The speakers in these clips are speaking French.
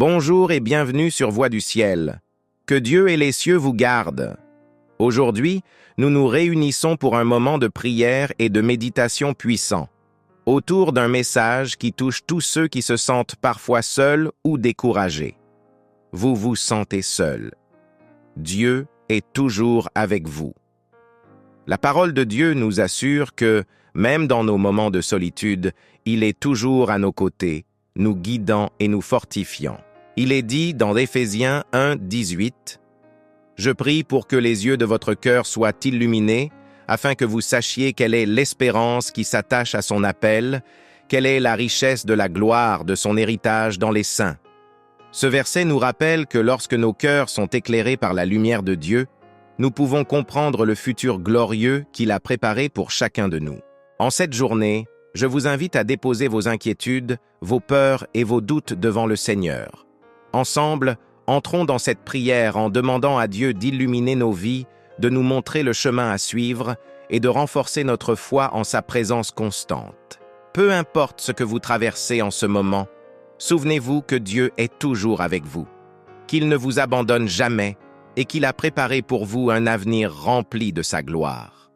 Bonjour et bienvenue sur Voix du Ciel. Que Dieu et les cieux vous gardent. Aujourd'hui, nous nous réunissons pour un moment de prière et de méditation puissant, autour d'un message qui touche tous ceux qui se sentent parfois seuls ou découragés. Vous vous sentez seul. Dieu est toujours avec vous. La parole de Dieu nous assure que, même dans nos moments de solitude, il est toujours à nos côtés, nous guidant et nous fortifiant. Il est dit dans Éphésiens 1, 18, « Je prie pour que les yeux de votre cœur soient illuminés, afin que vous sachiez quelle est l'espérance qui s'attache à son appel, quelle est la richesse de la gloire de son héritage dans les saints. » Ce verset nous rappelle que lorsque nos cœurs sont éclairés par la lumière de Dieu, nous pouvons comprendre le futur glorieux qu'il a préparé pour chacun de nous. En cette journée, je vous invite à déposer vos inquiétudes, vos peurs et vos doutes devant le Seigneur. Ensemble, entrons dans cette prière en demandant à Dieu d'illuminer nos vies, de nous montrer le chemin à suivre et de renforcer notre foi en sa présence constante. Peu importe ce que vous traversez en ce moment, souvenez-vous que Dieu est toujours avec vous, qu'il ne vous abandonne jamais et qu'il a préparé pour vous un avenir rempli de sa gloire.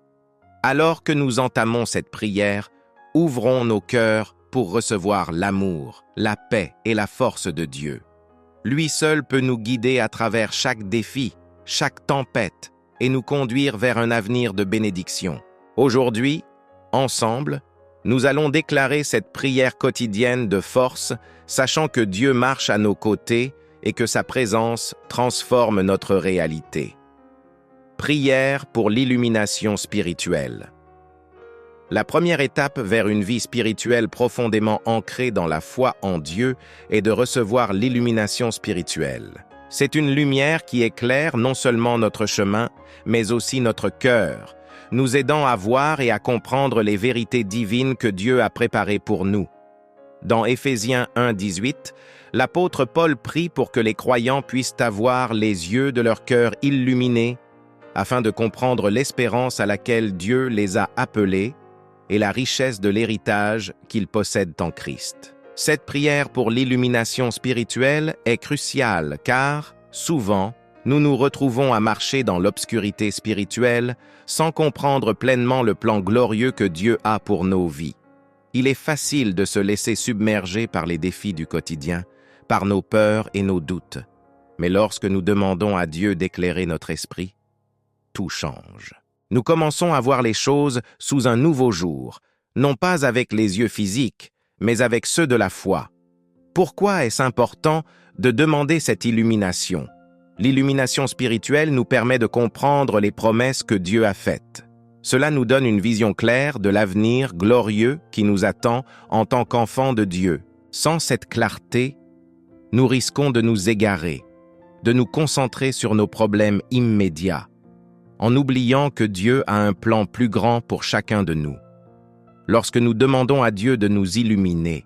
Alors que nous entamons cette prière, ouvrons nos cœurs pour recevoir l'amour, la paix et la force de Dieu. Lui seul peut nous guider à travers chaque défi, chaque tempête, et nous conduire vers un avenir de bénédiction. Aujourd'hui, ensemble, nous allons déclarer cette prière quotidienne de force, sachant que Dieu marche à nos côtés et que sa présence transforme notre réalité. Prière pour l'illumination spirituelle. La première étape vers une vie spirituelle profondément ancrée dans la foi en Dieu est de recevoir l'illumination spirituelle. C'est une lumière qui éclaire non seulement notre chemin, mais aussi notre cœur, nous aidant à voir et à comprendre les vérités divines que Dieu a préparées pour nous. Dans Éphésiens 1, 18, l'apôtre Paul prie pour que les croyants puissent avoir les yeux de leur cœur illuminés, afin de comprendre l'espérance à laquelle Dieu les a appelés et la richesse de l'héritage qu'ils possèdent en Christ. Cette prière pour l'illumination spirituelle est cruciale car, souvent, nous nous retrouvons à marcher dans l'obscurité spirituelle sans comprendre pleinement le plan glorieux que Dieu a pour nos vies. Il est facile de se laisser submerger par les défis du quotidien, par nos peurs et nos doutes. Mais lorsque nous demandons à Dieu d'éclairer notre esprit, tout change. Nous commençons à voir les choses sous un nouveau jour, non pas avec les yeux physiques, mais avec ceux de la foi. Pourquoi est-ce important de demander cette illumination? L'illumination spirituelle nous permet de comprendre les promesses que Dieu a faites. Cela nous donne une vision claire de l'avenir glorieux qui nous attend en tant qu'enfants de Dieu. Sans cette clarté, nous risquons de nous égarer, de nous concentrer sur nos problèmes immédiats, en oubliant que Dieu a un plan plus grand pour chacun de nous. Lorsque nous demandons à Dieu de nous illuminer,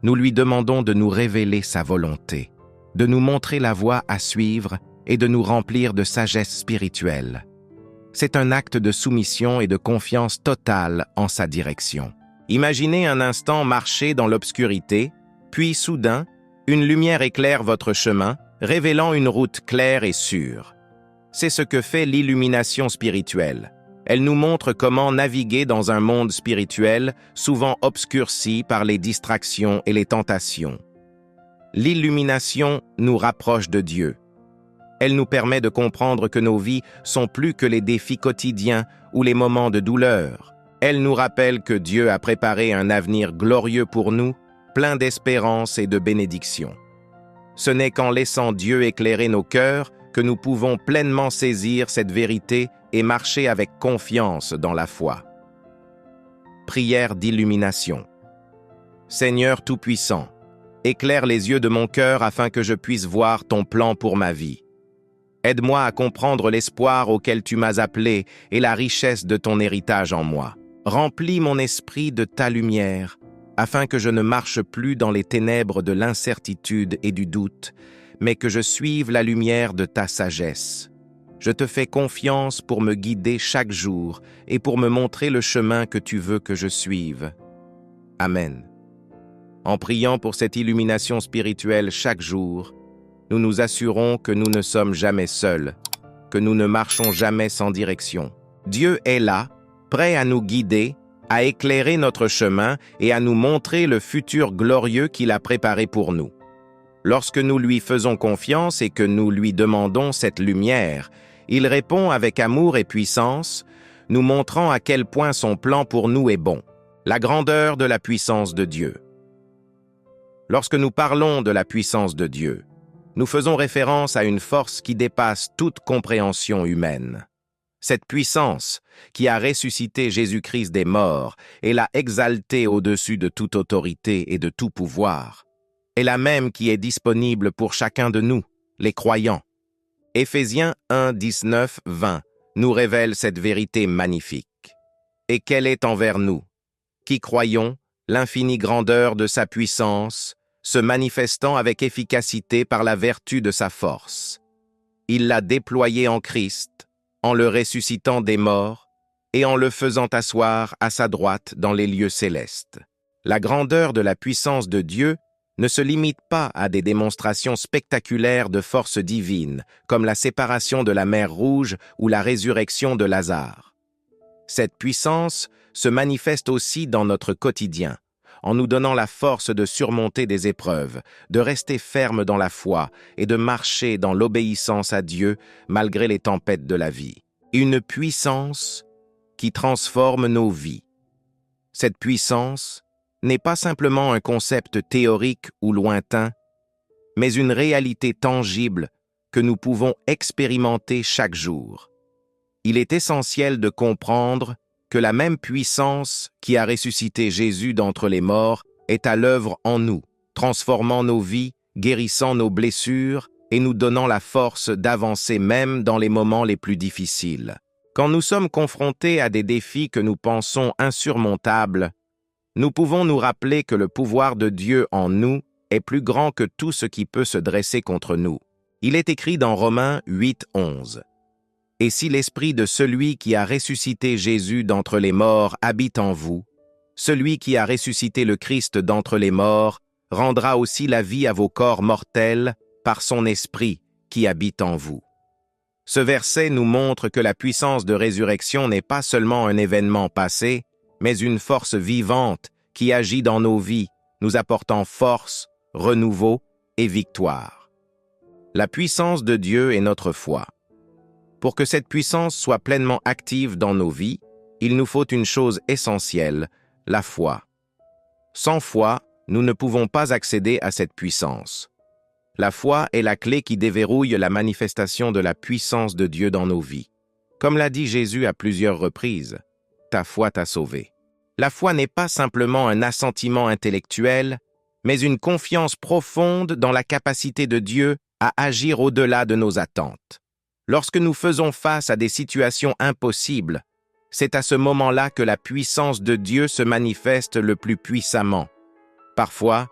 nous lui demandons de nous révéler sa volonté, de nous montrer la voie à suivre et de nous remplir de sagesse spirituelle. C'est un acte de soumission et de confiance totale en sa direction. Imaginez un instant marcher dans l'obscurité, puis soudain, une lumière éclaire votre chemin, révélant une route claire et sûre. C'est ce que fait l'illumination spirituelle. Elle nous montre comment naviguer dans un monde spirituel souvent obscurci par les distractions et les tentations. L'illumination nous rapproche de Dieu. Elle nous permet de comprendre que nos vies sont plus que les défis quotidiens ou les moments de douleur. Elle nous rappelle que Dieu a préparé un avenir glorieux pour nous, plein d'espérance et de bénédiction. Ce n'est qu'en laissant Dieu éclairer nos cœurs que nous pouvons pleinement saisir cette vérité et marcher avec confiance dans la foi. Prière d'illumination. Seigneur Tout-Puissant, éclaire les yeux de mon cœur afin que je puisse voir ton plan pour ma vie. Aide-moi à comprendre l'espoir auquel tu m'as appelé et la richesse de ton héritage en moi. Remplis mon esprit de ta lumière, afin que je ne marche plus dans les ténèbres de l'incertitude et du doute, mais que je suive la lumière de ta sagesse. Je te fais confiance pour me guider chaque jour et pour me montrer le chemin que tu veux que je suive. Amen. En priant pour cette illumination spirituelle chaque jour, nous nous assurons que nous ne sommes jamais seuls, que nous ne marchons jamais sans direction. Dieu est là, prêt à nous guider, à éclairer notre chemin et à nous montrer le futur glorieux qu'il a préparé pour nous. Lorsque nous lui faisons confiance et que nous lui demandons cette lumière, il répond avec amour et puissance, nous montrant à quel point son plan pour nous est bon. La grandeur de la puissance de Dieu. Lorsque nous parlons de la puissance de Dieu, nous faisons référence à une force qui dépasse toute compréhension humaine. Cette puissance, qui a ressuscité Jésus-Christ des morts et l'a exalté au-dessus de toute autorité et de tout pouvoir, est la même qui est disponible pour chacun de nous, les croyants. Éphésiens 1, 19, 20 nous révèle cette vérité magnifique. Et qu'elle est envers nous, qui croyons l'infinie grandeur de sa puissance, se manifestant avec efficacité par la vertu de sa force. Il l'a déployée en Christ, en le ressuscitant des morts et en le faisant asseoir à sa droite dans les lieux célestes. La grandeur de la puissance de Dieu ne se limite pas à des démonstrations spectaculaires de force divine, comme la séparation de la mer Rouge ou la résurrection de Lazare. Cette puissance se manifeste aussi dans notre quotidien, en nous donnant la force de surmonter des épreuves, de rester ferme dans la foi et de marcher dans l'obéissance à Dieu malgré les tempêtes de la vie. Une puissance qui transforme nos vies. Cette puissance n'est pas simplement un concept théorique ou lointain, mais une réalité tangible que nous pouvons expérimenter chaque jour. Il est essentiel de comprendre que la même puissance qui a ressuscité Jésus d'entre les morts est à l'œuvre en nous, transformant nos vies, guérissant nos blessures et nous donnant la force d'avancer même dans les moments les plus difficiles. Quand nous sommes confrontés à des défis que nous pensons insurmontables, nous pouvons nous rappeler que le pouvoir de Dieu en nous est plus grand que tout ce qui peut se dresser contre nous. Il est écrit dans Romains 8, 11. Et si l'esprit de celui qui a ressuscité Jésus d'entre les morts habite en vous, celui qui a ressuscité le Christ d'entre les morts rendra aussi la vie à vos corps mortels par son esprit qui habite en vous. Ce verset nous montre que la puissance de résurrection n'est pas seulement un événement passé, mais une force vivante qui agit dans nos vies, nous apportant force, renouveau et victoire. La puissance de Dieu est notre foi. Pour que cette puissance soit pleinement active dans nos vies, il nous faut une chose essentielle, la foi. Sans foi, nous ne pouvons pas accéder à cette puissance. La foi est la clé qui déverrouille la manifestation de la puissance de Dieu dans nos vies. Comme l'a dit Jésus à plusieurs reprises, « Ta foi t'a sauvé ». La foi n'est pas simplement un assentiment intellectuel, mais une confiance profonde dans la capacité de Dieu à agir au-delà de nos attentes. Lorsque nous faisons face à des situations impossibles, c'est à ce moment-là que la puissance de Dieu se manifeste le plus puissamment. Parfois,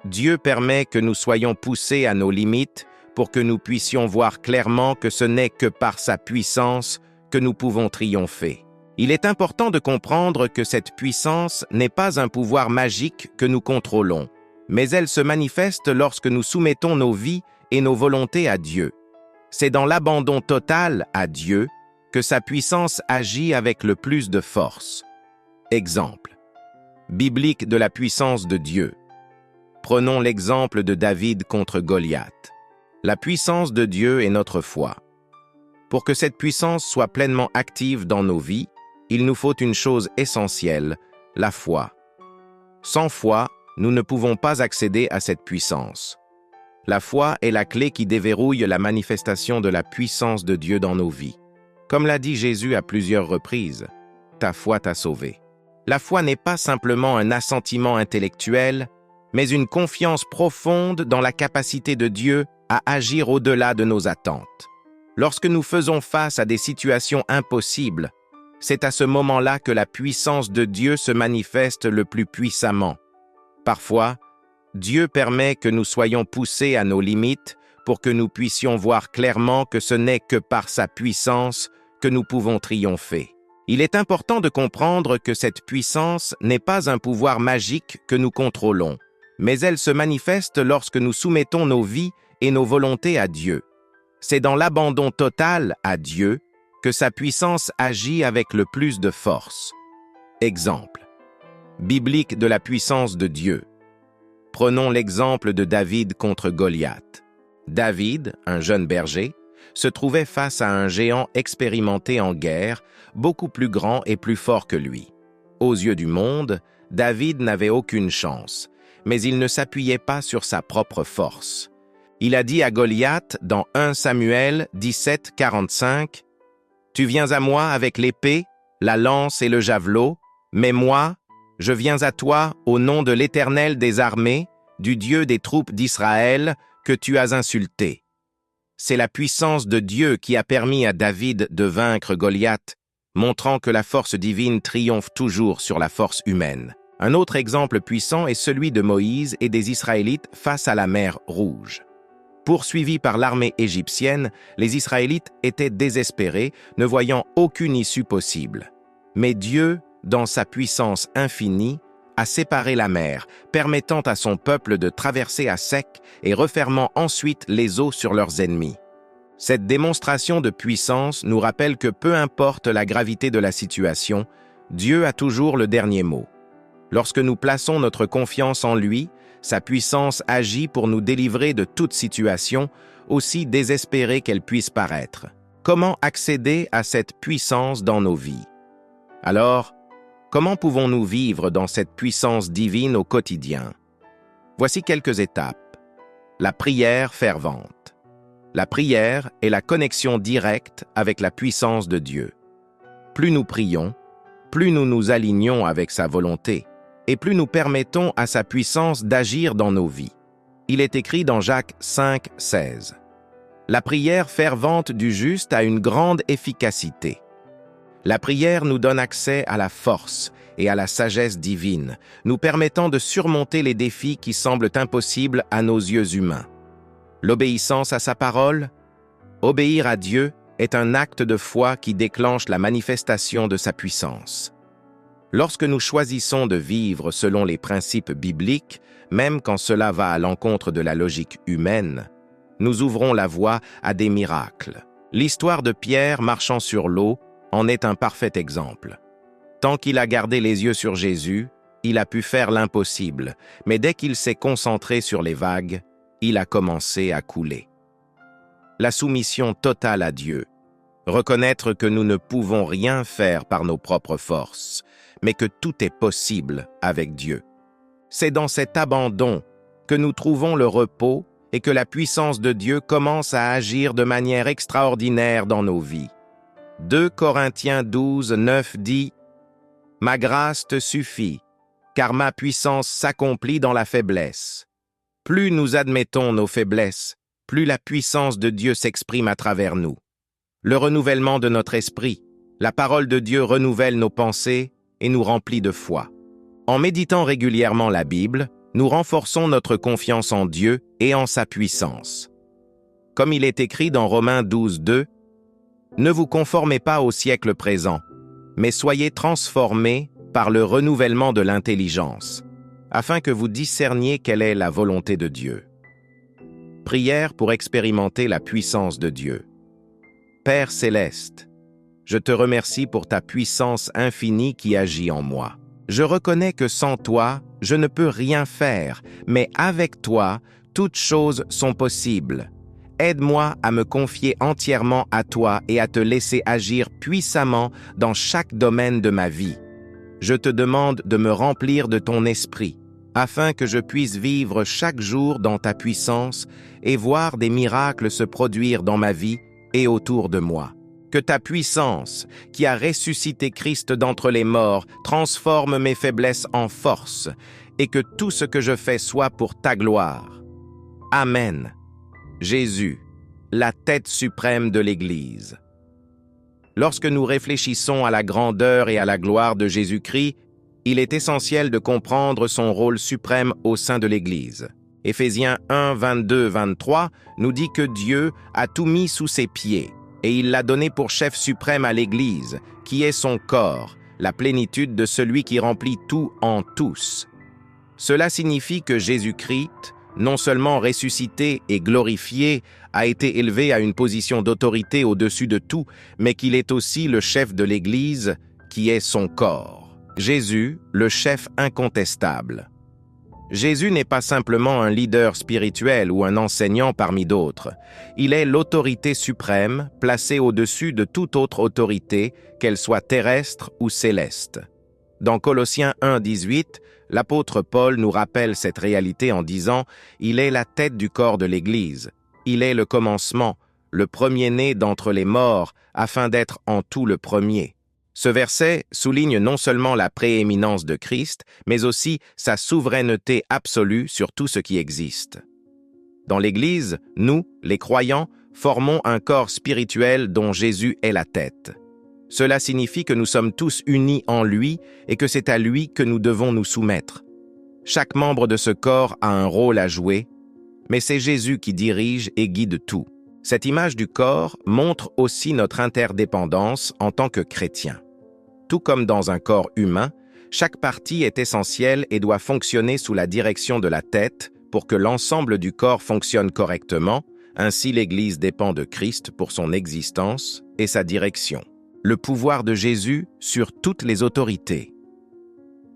Dieu permet que nous soyons poussés à nos limites pour que nous puissions voir clairement que ce n'est que par sa puissance que nous pouvons triompher. Il est important de comprendre que cette puissance n'est pas un pouvoir magique que nous contrôlons, mais elle se manifeste lorsque nous soumettons nos vies et nos volontés à Dieu. C'est dans l'abandon total à Dieu que sa puissance agit avec le plus de force. Exemple biblique de la puissance de Dieu. Prenons l'exemple de David contre Goliath. La puissance de Dieu est notre foi. Pour que cette puissance soit pleinement active dans nos vies, il nous faut une chose essentielle, la foi. Sans foi, nous ne pouvons pas accéder à cette puissance. La foi est la clé qui déverrouille la manifestation de la puissance de Dieu dans nos vies. Comme l'a dit Jésus à plusieurs reprises, « Ta foi t'a sauvé ». La foi n'est pas simplement un assentiment intellectuel, mais une confiance profonde dans la capacité de Dieu à agir au-delà de nos attentes. Lorsque nous faisons face à des situations impossibles, c'est à ce moment-là que la puissance de Dieu se manifeste le plus puissamment. Parfois, Dieu permet que nous soyons poussés à nos limites pour que nous puissions voir clairement que ce n'est que par sa puissance que nous pouvons triompher. Il est important de comprendre que cette puissance n'est pas un pouvoir magique que nous contrôlons, mais elle se manifeste lorsque nous soumettons nos vies et nos volontés à Dieu. C'est dans l'abandon total à Dieu que sa puissance agit avec le plus de force. Exemple biblique de la puissance de Dieu. Prenons l'exemple de David contre Goliath. David, un jeune berger, se trouvait face à un géant expérimenté en guerre, beaucoup plus grand et plus fort que lui. Aux yeux du monde, David n'avait aucune chance, mais il ne s'appuyait pas sur sa propre force. Il a dit à Goliath dans 1 Samuel 17, 45, « Tu viens à moi avec l'épée, la lance et le javelot, mais moi, je viens à toi au nom de l'Éternel des armées, du Dieu des troupes d'Israël, que tu as insulté. » C'est la puissance de Dieu qui a permis à David de vaincre Goliath, montrant que la force divine triomphe toujours sur la force humaine. Un autre exemple puissant est celui de Moïse et des Israélites face à la mer Rouge. Poursuivis par l'armée égyptienne, les Israélites étaient désespérés, ne voyant aucune issue possible. Mais Dieu, dans sa puissance infinie, a séparé la mer, permettant à son peuple de traverser à sec et refermant ensuite les eaux sur leurs ennemis. Cette démonstration de puissance nous rappelle que peu importe la gravité de la situation, Dieu a toujours le dernier mot. Lorsque nous plaçons notre confiance en lui, sa puissance agit pour nous délivrer de toute situation, aussi désespérée qu'elle puisse paraître. Comment accéder à cette puissance dans nos vies? Alors, comment pouvons-nous vivre dans cette puissance divine au quotidien? Voici quelques étapes. La prière fervente. La prière est la connexion directe avec la puissance de Dieu. Plus nous prions, plus nous nous alignons avec sa volonté, et plus nous permettons à sa puissance d'agir dans nos vies. Il est écrit dans Jacques 5, 16. La prière fervente du juste a une grande efficacité. La prière nous donne accès à la force et à la sagesse divine, nous permettant de surmonter les défis qui semblent impossibles à nos yeux humains. L'obéissance à sa parole, obéir à Dieu, est un acte de foi qui déclenche la manifestation de sa puissance. Lorsque nous choisissons de vivre selon les principes bibliques, même quand cela va à l'encontre de la logique humaine, nous ouvrons la voie à des miracles. L'histoire de Pierre marchant sur l'eau en est un parfait exemple. Tant qu'il a gardé les yeux sur Jésus, il a pu faire l'impossible, mais dès qu'il s'est concentré sur les vagues, il a commencé à couler. La soumission totale à Dieu. Reconnaître que nous ne pouvons rien faire par nos propres forces, mais que tout est possible avec Dieu. C'est dans cet abandon que nous trouvons le repos et que la puissance de Dieu commence à agir de manière extraordinaire dans nos vies. 2 Corinthiens 12, 9 dit « Ma grâce te suffit, car ma puissance s'accomplit dans la faiblesse. » Plus nous admettons nos faiblesses, plus la puissance de Dieu s'exprime à travers nous. Le renouvellement de notre esprit, la parole de Dieu renouvelle nos pensées et nous remplit de foi. En méditant régulièrement la Bible, nous renforçons notre confiance en Dieu et en sa puissance. Comme il est écrit dans Romains 12, 2, « Ne vous conformez pas au siècle présent, mais soyez transformés par le renouvellement de l'intelligence, afin que vous discerniez quelle est la volonté de Dieu. » Prière pour expérimenter la puissance de Dieu. Père céleste, je te remercie pour ta puissance infinie qui agit en moi. Je reconnais que sans toi, je ne peux rien faire, mais avec toi, toutes choses sont possibles. Aide-moi à me confier entièrement à toi et à te laisser agir puissamment dans chaque domaine de ma vie. Je te demande de me remplir de ton esprit, afin que je puisse vivre chaque jour dans ta puissance et voir des miracles se produire dans ma vie et autour de moi. Que ta puissance, qui a ressuscité Christ d'entre les morts, transforme mes faiblesses en force, et que tout ce que je fais soit pour ta gloire. Amen. Jésus, la tête suprême de l'Église. Lorsque nous réfléchissons à la grandeur et à la gloire de Jésus-Christ, il est essentiel de comprendre son rôle suprême au sein de l'Église. Éphésiens 1, 22, 23 nous dit que Dieu a tout mis sous ses pieds, et il l'a donné pour chef suprême à l'Église, qui est son corps, la plénitude de celui qui remplit tout en tous. Cela signifie que Jésus-Christ, non seulement ressuscité et glorifié, a été élevé à une position d'autorité au-dessus de tout, mais qu'il est aussi le chef de l'Église, qui est son corps. Jésus, le chef incontestable. Jésus n'est pas simplement un leader spirituel ou un enseignant parmi d'autres. Il est l'autorité suprême, placée au-dessus de toute autre autorité, qu'elle soit terrestre ou céleste. Dans Colossiens 1:18, l'apôtre Paul nous rappelle cette réalité en disant « Il est la tête du corps de l'Église. Il est le commencement, le premier-né d'entre les morts, afin d'être en tout le premier. » Ce verset souligne non seulement la prééminence de Christ, mais aussi sa souveraineté absolue sur tout ce qui existe. Dans l'Église, nous, les croyants, formons un corps spirituel dont Jésus est la tête. Cela signifie que nous sommes tous unis en lui et que c'est à lui que nous devons nous soumettre. Chaque membre de ce corps a un rôle à jouer, mais c'est Jésus qui dirige et guide tout. Cette image du corps montre aussi notre interdépendance en tant que chrétiens. Tout comme dans un corps humain, chaque partie est essentielle et doit fonctionner sous la direction de la tête pour que l'ensemble du corps fonctionne correctement. Ainsi, l'Église dépend de Christ pour son existence et sa direction. Le pouvoir de Jésus sur toutes les autorités.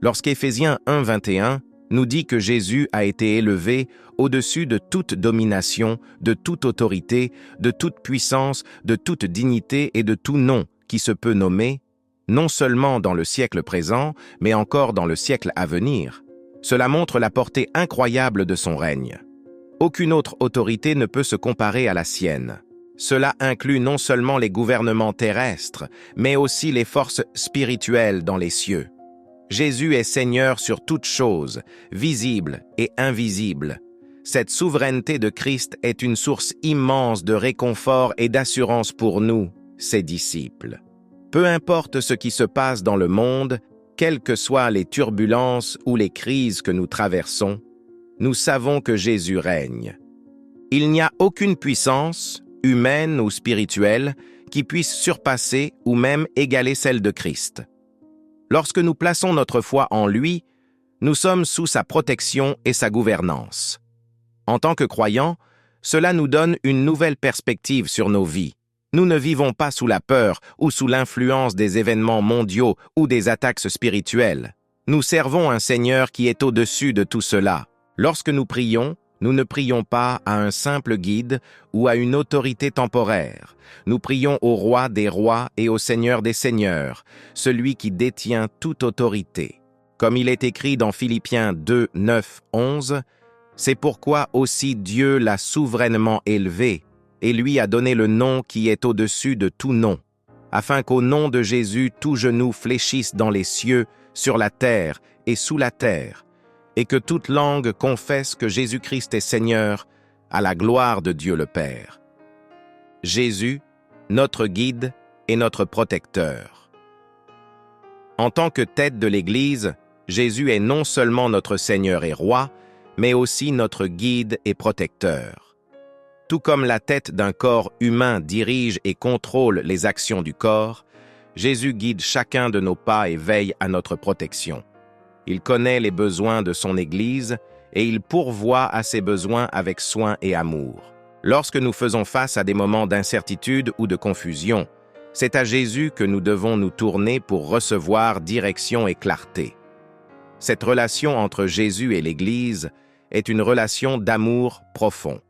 Lorsqu'Éphésiens 1:21 nous dit que Jésus a été élevé au-dessus de toute domination, de toute autorité, de toute puissance, de toute dignité et de tout nom qui se peut nommer, non seulement dans le siècle présent, mais encore dans le siècle à venir. Cela montre la portée incroyable de son règne. Aucune autre autorité ne peut se comparer à la sienne. Cela inclut non seulement les gouvernements terrestres, mais aussi les forces spirituelles dans les cieux. Jésus est Seigneur sur toutes choses, visibles et invisibles. Cette souveraineté de Christ est une source immense de réconfort et d'assurance pour nous, ses disciples. Peu importe ce qui se passe dans le monde, quelles que soient les turbulences ou les crises que nous traversons, nous savons que Jésus règne. Il n'y a aucune puissance, humaine ou spirituelle, qui puisse surpasser ou même égaler celle de Christ. Lorsque nous plaçons notre foi en lui, nous sommes sous sa protection et sa gouvernance. En tant que croyants, cela nous donne une nouvelle perspective sur nos vies. Nous ne vivons pas sous la peur ou sous l'influence des événements mondiaux ou des attaques spirituelles. Nous servons un Seigneur qui est au-dessus de tout cela. Lorsque nous prions, nous ne prions pas à un simple guide ou à une autorité temporaire. Nous prions au Roi des rois et au Seigneur des seigneurs, celui qui détient toute autorité. Comme il est écrit dans Philippiens 2, 9, 11, « C'est pourquoi aussi Dieu l'a souverainement élevé, et lui a donné le nom qui est au-dessus de tout nom, afin qu'au nom de Jésus tout genou fléchisse dans les cieux, sur la terre et sous la terre, et que toute langue confesse que Jésus-Christ est Seigneur, à la gloire de Dieu le Père. » Jésus, notre guide et notre protecteur. En tant que tête de l'Église, Jésus est non seulement notre Seigneur et Roi, mais aussi notre guide et protecteur. Tout comme la tête d'un corps humain dirige et contrôle les actions du corps, Jésus guide chacun de nos pas et veille à notre protection. Il connaît les besoins de son Église et il pourvoit à ses besoins avec soin et amour. Lorsque nous faisons face à des moments d'incertitude ou de confusion, c'est à Jésus que nous devons nous tourner pour recevoir direction et clarté. Cette relation entre Jésus et l'Église est une relation d'amour profond.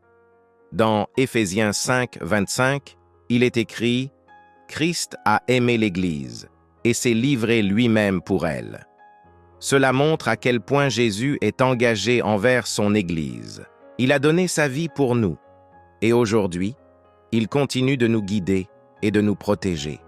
Dans Éphésiens 5, 25, il est écrit « Christ a aimé l'Église et s'est livré lui-même pour elle ». Cela montre à quel point Jésus est engagé envers son Église. Il a donné sa vie pour nous. Et aujourd'hui, il continue de nous guider et de nous protéger.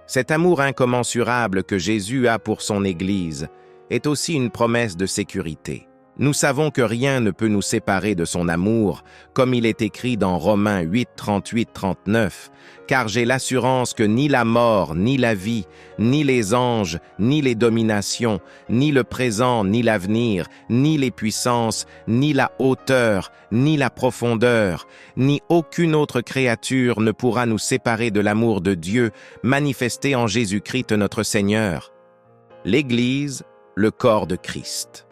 Cet amour incommensurable que Jésus a pour son Église est aussi une promesse de sécurité. Nous savons que rien ne peut nous séparer de son amour, comme il est écrit dans Romains 8, 38-39, « Car j'ai l'assurance que ni la mort, ni la vie, ni les anges, ni les dominations, ni le présent, ni l'avenir, ni les puissances, ni la hauteur, ni la profondeur, ni aucune autre créature ne pourra nous séparer de l'amour de Dieu manifesté en Jésus-Christ notre Seigneur. » L'Église, le corps de Christ.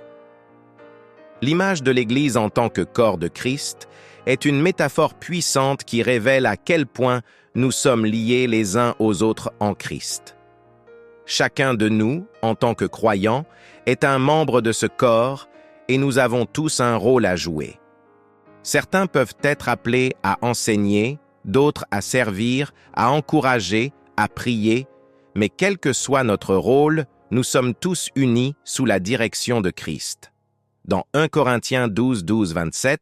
L'image de l'Église en tant que corps de Christ est une métaphore puissante qui révèle à quel point nous sommes liés les uns aux autres en Christ. Chacun de nous, en tant que croyants, est un membre de ce corps et nous avons tous un rôle à jouer. Certains peuvent être appelés à enseigner, d'autres à servir, à encourager, à prier, mais quel que soit notre rôle, nous sommes tous unis sous la direction de Christ. Dans 1 Corinthiens 12:27,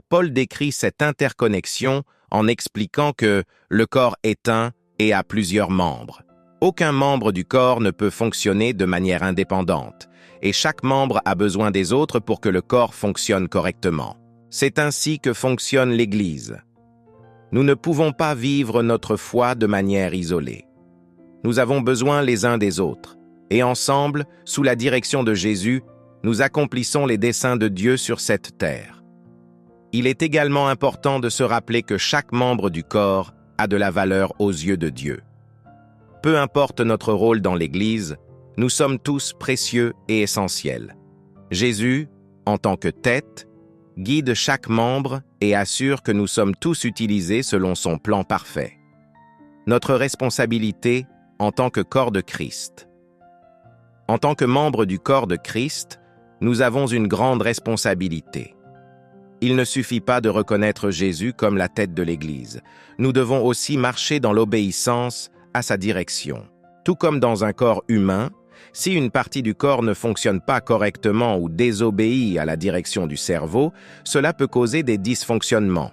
Paul décrit cette interconnexion en expliquant que le corps est un et a plusieurs membres. Aucun membre du corps ne peut fonctionner de manière indépendante, et chaque membre a besoin des autres pour que le corps fonctionne correctement. C'est ainsi que fonctionne l'Église. Nous ne pouvons pas vivre notre foi de manière isolée. Nous avons besoin les uns des autres, et ensemble, sous la direction de Jésus, nous accomplissons les desseins de Dieu sur cette terre. Il est également important de se rappeler que chaque membre du corps a de la valeur aux yeux de Dieu. Peu importe notre rôle dans l'Église, nous sommes tous précieux et essentiels. Jésus, en tant que tête, guide chaque membre et assure que nous sommes tous utilisés selon son plan parfait. Notre responsabilité en tant que corps de Christ. En tant que membre du corps de Christ, nous avons une grande responsabilité. Il ne suffit pas de reconnaître Jésus comme la tête de l'Église. Nous devons aussi marcher dans l'obéissance à sa direction. Tout comme dans un corps humain, si une partie du corps ne fonctionne pas correctement ou désobéit à la direction du cerveau, cela peut causer des dysfonctionnements.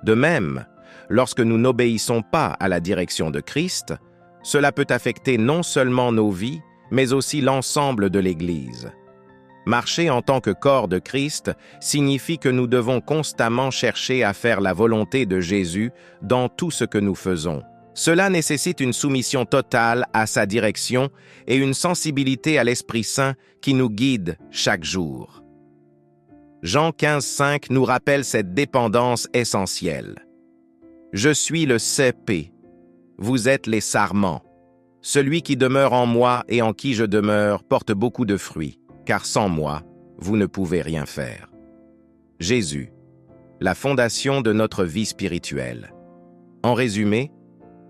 De même, lorsque nous n'obéissons pas à la direction de Christ, cela peut affecter non seulement nos vies, mais aussi l'ensemble de l'Église. Marcher en tant que corps de Christ signifie que nous devons constamment chercher à faire la volonté de Jésus dans tout ce que nous faisons. Cela nécessite une soumission totale à sa direction et une sensibilité à l'Esprit Saint qui nous guide chaque jour. Jean 15:5 nous rappelle cette dépendance essentielle. « Je suis le cépé, vous êtes les sarments. Celui qui demeure en moi et en qui je demeure porte beaucoup de fruits, car sans moi, vous ne pouvez rien faire. » Jésus, la fondation de notre vie spirituelle. En résumé,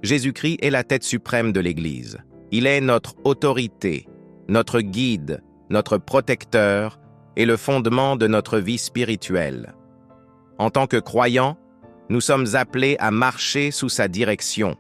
Jésus-Christ est la tête suprême de l'Église. Il est notre autorité, notre guide, notre protecteur et le fondement de notre vie spirituelle. En tant que croyants, nous sommes appelés à marcher sous sa direction,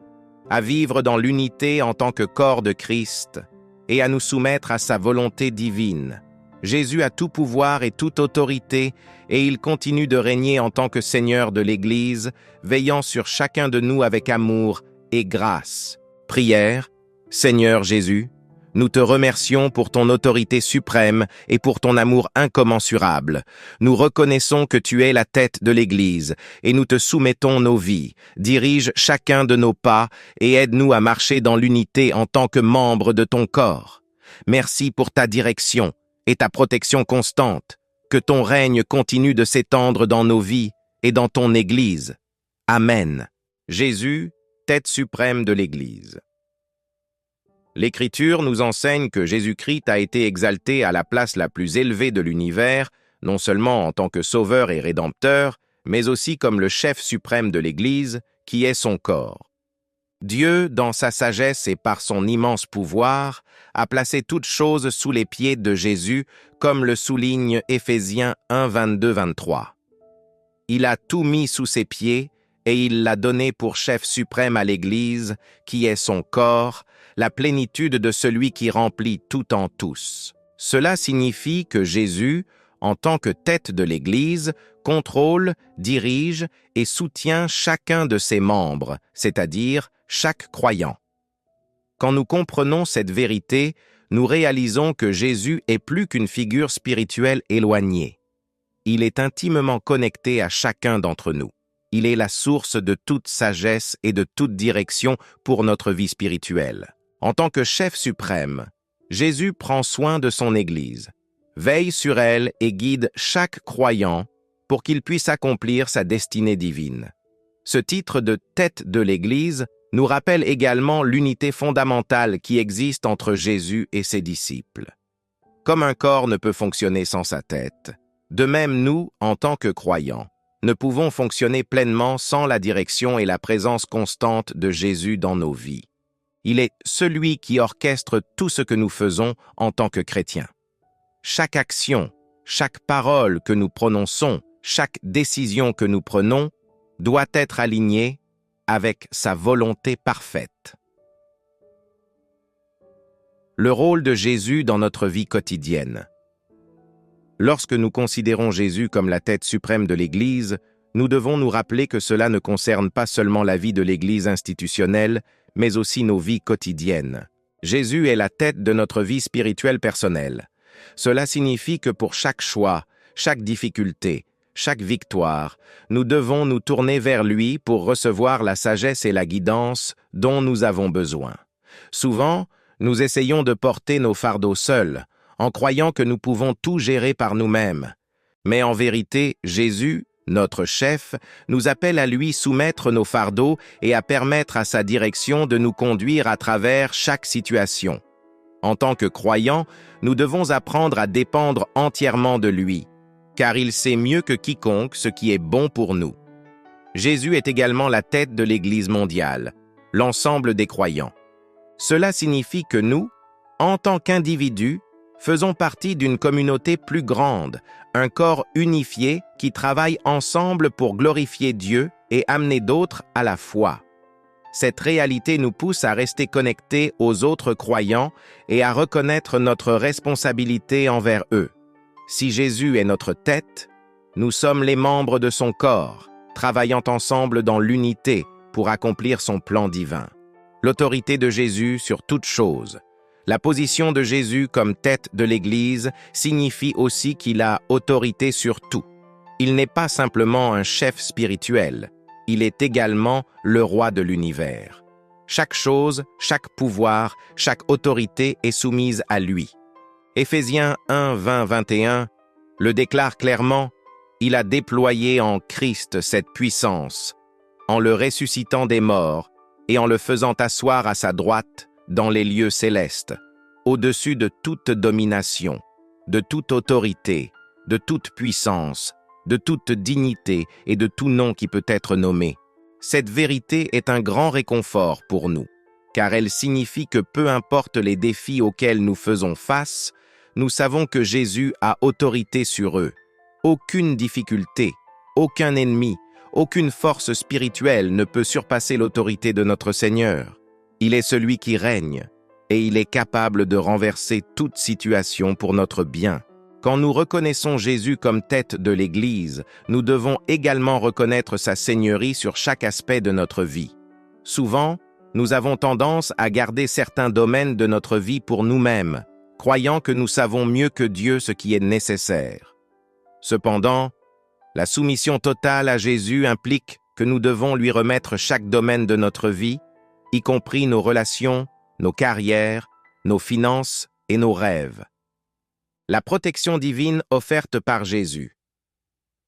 à vivre dans l'unité en tant que corps de Christ et à nous soumettre à sa volonté divine. Jésus a tout pouvoir et toute autorité et il continue de régner en tant que Seigneur de l'Église, veillant sur chacun de nous avec amour et grâce. Prière, Seigneur Jésus, nous te remercions pour ton autorité suprême et pour ton amour incommensurable. Nous reconnaissons que tu es la tête de l'Église et nous te soumettons nos vies. Dirige chacun de nos pas et aide-nous à marcher dans l'unité en tant que membres de ton corps. Merci pour ta direction et ta protection constante. Que ton règne continue de s'étendre dans nos vies et dans ton Église. Amen. Jésus, tête suprême de l'Église. L'Écriture nous enseigne que Jésus-Christ a été exalté à la place la plus élevée de l'univers, non seulement en tant que sauveur et rédempteur, mais aussi comme le chef suprême de l'Église, qui est son corps. Dieu, dans sa sagesse et par son immense pouvoir, a placé toutes choses sous les pieds de Jésus, comme le souligne Éphésiens 1:22-23. Il a tout mis sous ses pieds, et il l'a donné pour chef suprême à l'Église, qui est son corps, la plénitude de celui qui remplit tout en tous. Cela signifie que Jésus, en tant que tête de l'Église, contrôle, dirige et soutient chacun de ses membres, c'est-à-dire chaque croyant. Quand nous comprenons cette vérité, nous réalisons que Jésus est plus qu'une figure spirituelle éloignée. Il est intimement connecté à chacun d'entre nous. Il est la source de toute sagesse et de toute direction pour notre vie spirituelle. En tant que chef suprême, Jésus prend soin de son Église, veille sur elle et guide chaque croyant pour qu'il puisse accomplir sa destinée divine. Ce titre de tête de l'Église nous rappelle également l'unité fondamentale qui existe entre Jésus et ses disciples. Comme un corps ne peut fonctionner sans sa tête, De même, nous, en tant que croyants, ne pouvons fonctionner pleinement sans la direction et la présence constante de Jésus dans nos vies. Il est celui qui orchestre tout ce que nous faisons en tant que chrétiens. Chaque action, chaque parole que nous prononçons, chaque décision que nous prenons doit être alignée avec sa volonté parfaite. Le rôle de Jésus dans notre vie quotidienne. Lorsque nous considérons Jésus comme la tête suprême de l'Église, nous devons nous rappeler que cela ne concerne pas seulement la vie de l'Église institutionnelle, mais aussi nos vies quotidiennes. Jésus est la tête de notre vie spirituelle personnelle. Cela signifie que pour chaque choix, chaque difficulté, chaque victoire, nous devons nous tourner vers lui pour recevoir la sagesse et la guidance dont nous avons besoin. Souvent, nous essayons de porter nos fardeaux seuls, en croyant que nous pouvons tout gérer par nous-mêmes. Mais en vérité, Jésus, notre chef, nous appelle à lui soumettre nos fardeaux et à permettre à sa direction de nous conduire à travers chaque situation. En tant que croyants, nous devons apprendre à dépendre entièrement de lui, car il sait mieux que quiconque ce qui est bon pour nous. Jésus est également la tête de l'Église mondiale, l'ensemble des croyants. Cela signifie que nous, en tant qu'individus, faisons partie d'une communauté plus grande, un corps unifié qui travaille ensemble pour glorifier Dieu et amener d'autres à la foi. Cette réalité nous pousse à rester connectés aux autres croyants et à reconnaître notre responsabilité envers eux. Si Jésus est notre tête, nous sommes les membres de son corps, travaillant ensemble dans l'unité pour accomplir son plan divin. L'autorité de Jésus sur toute chose. La position de Jésus comme tête de l'Église signifie aussi qu'il a autorité sur tout. Il n'est pas simplement un chef spirituel, il est également le roi de l'univers. Chaque chose, chaque pouvoir, chaque autorité est soumise à lui. Éphésiens 1, 20, 21 le déclare clairement, il a déployé en Christ cette puissance, en le ressuscitant des morts et en le faisant asseoir à sa droite dans les lieux célestes, au-dessus de toute domination, de toute autorité, de toute puissance, de toute dignité et de tout nom qui peut être nommé. Cette vérité est un grand réconfort pour nous, car elle signifie que peu importe les défis auxquels nous faisons face, nous savons que Jésus a autorité sur eux. Aucune difficulté, aucun ennemi, aucune force spirituelle ne peut surpasser l'autorité de notre Seigneur. Il est celui qui règne, et il est capable de renverser toute situation pour notre bien. Quand nous reconnaissons Jésus comme tête de l'Église, nous devons également reconnaître sa seigneurie sur chaque aspect de notre vie. Souvent, nous avons tendance à garder certains domaines de notre vie pour nous-mêmes, croyant que nous savons mieux que Dieu ce qui est nécessaire. Cependant, la soumission totale à Jésus implique que nous devons lui remettre chaque domaine de notre vie, y compris nos relations, nos carrières, nos finances et nos rêves. La protection divine offerte par Jésus.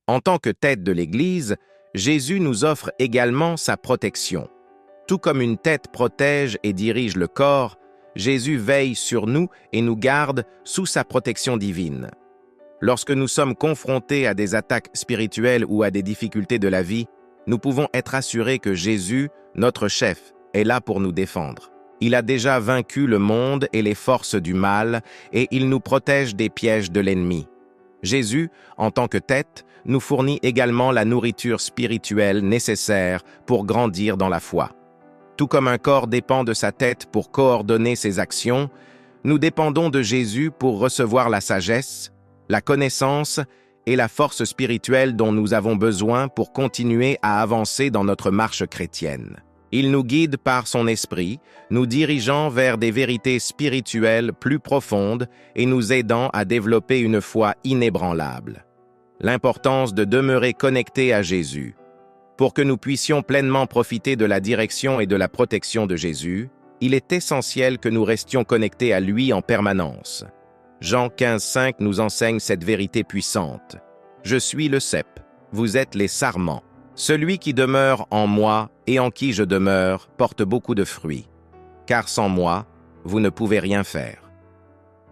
En tant que tête de l'Église, Jésus nous offre également sa protection. Tout comme une tête protège et dirige le corps, Jésus veille sur nous et nous garde sous sa protection divine. Lorsque nous sommes confrontés à des attaques spirituelles ou à des difficultés de la vie, nous pouvons être assurés que Jésus, notre chef, est là pour nous défendre. Il a déjà vaincu le monde et les forces du mal, et il nous protège des pièges de l'ennemi. Jésus, en tant que tête, nous fournit également la nourriture spirituelle nécessaire pour grandir dans la foi. Tout comme un corps dépend de sa tête pour coordonner ses actions, nous dépendons de Jésus pour recevoir la sagesse, la connaissance et la force spirituelle dont nous avons besoin pour continuer à avancer dans notre marche chrétienne. Il nous guide par son esprit, nous dirigeant vers des vérités spirituelles plus profondes et nous aidant à développer une foi inébranlable. L'importance de demeurer connectés à Jésus. Pour que nous puissions pleinement profiter de la direction et de la protection de Jésus, il est essentiel que nous restions connectés à lui en permanence. Jean 15,5 nous enseigne cette vérité puissante. « Je suis le cep, vous êtes les sarments. Celui qui demeure en moi et en qui je demeure porte beaucoup de fruits. Car sans moi, vous ne pouvez rien faire. »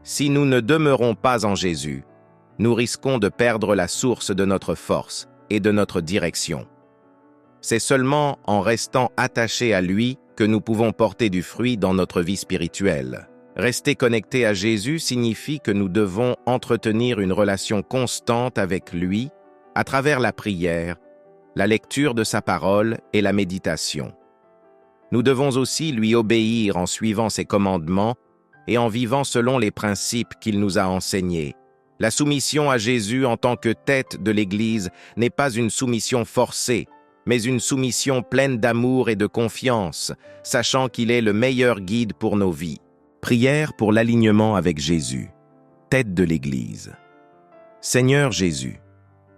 Si nous ne demeurons pas en Jésus, nous risquons de perdre la source de notre force et de notre direction. C'est seulement en restant attachés à lui que nous pouvons porter du fruit dans notre vie spirituelle. Rester connecté à Jésus signifie que nous devons entretenir une relation constante avec lui à travers la prière, la lecture de sa parole et la méditation. Nous devons aussi lui obéir en suivant ses commandements et en vivant selon les principes qu'il nous a enseignés. La soumission à Jésus en tant que tête de l'Église n'est pas une soumission forcée, mais une soumission pleine d'amour et de confiance, sachant qu'il est le meilleur guide pour nos vies. Prière pour l'alignement avec Jésus, tête de l'Église. Seigneur Jésus,